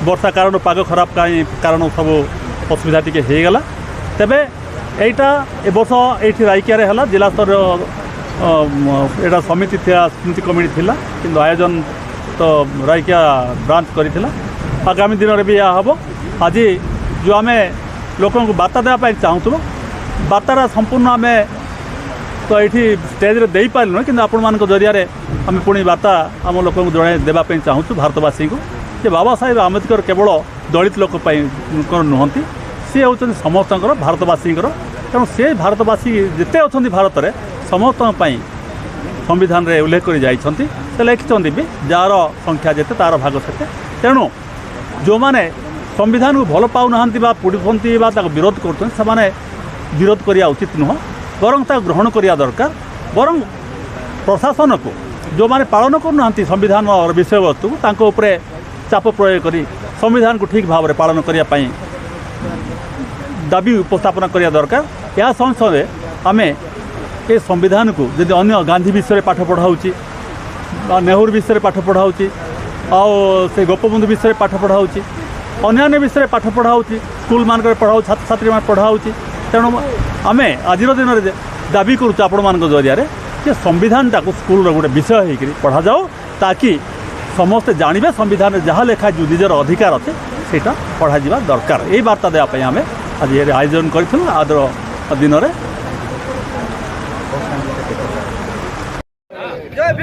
वर्षा कारण पाग खराब कारण सब असुविधा टी होगला तेबे एटा ए वर्ष ये रायकिया है जिला स्तर एटा समिति था स्मृति कमिटी थिला किंतु आयोजन तो रायकिया ब्रांच करथिला आगामी दिन में भी यह हम आज जो आम लोक बार्ता देवाई चाहूँ बार्ताटा संपूर्ण आम तो ये स्टेज रे दे पार्लु कि आपण मान जरिया आम पुणी बार्ता आम लोक जन देवाई चाहूँ भारतवासी को कि बाबा साहेब आम्बेडकर केवल दलित लोक नुहति सी हूँ समस्त भारतवासी तेणु से भारतवासी जिते अच्छा भारत में समस्त संविधान रे उल्लेख कर लिखिं भी जार संख्या जिते तार भाग से तेणु जो मैंने संविधान को भल पाऊना पुड़ुंट विरोध कर विरोध करने उचित नुह बरं ग्रहण करने दरकार बरं प्रशासन को जो मैंने पालन करना संविधान और विषय वस्तु को चाप प्रयोग कर संविधान को ठीक भाव में पालन करने दाबी उपस्थापन करने दरकार या संसद आम ये संविधान को जब अन्य गांधी विषय पाठ पढ़ाऊँ नेहरू विषय पाठ पढ़ाऊँ से गोपबंधु विषय पाठ पढ़ाऊँ अन्य विषय पाठ पढ़ाऊँ स्कूल मान पढ़ाऊ छात्र छात्री मान पढ़ाऊँ तेणु आम आज दिन में दाबी करुँ आपण मान जरिया कि संविधान टाक स्कूल गोटे विषय हो पढ़ा जाओ ताकि समस्ते जानवे संविधान जहाँ लेखा जो निजर अधिकार अच्छे सेटा पढ़ा जा दरकार यही बार्ता देवाई आम आज ये आयोजन करूँ आज दिन में Jai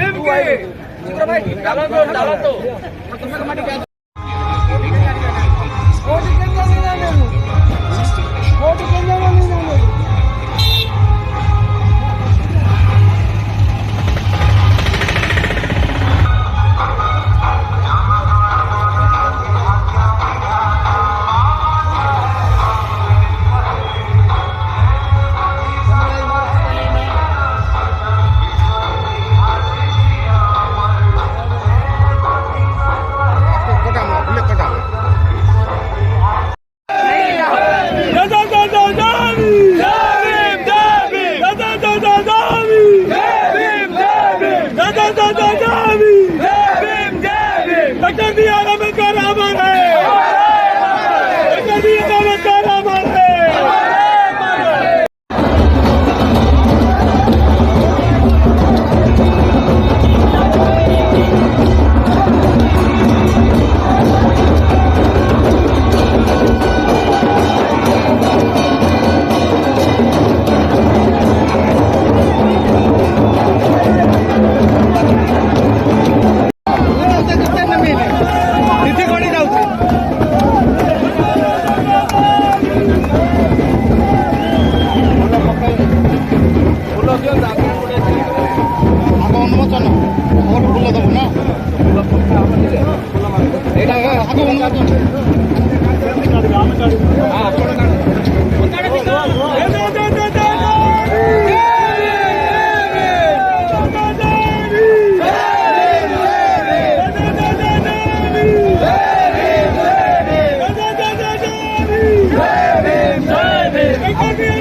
Bhim!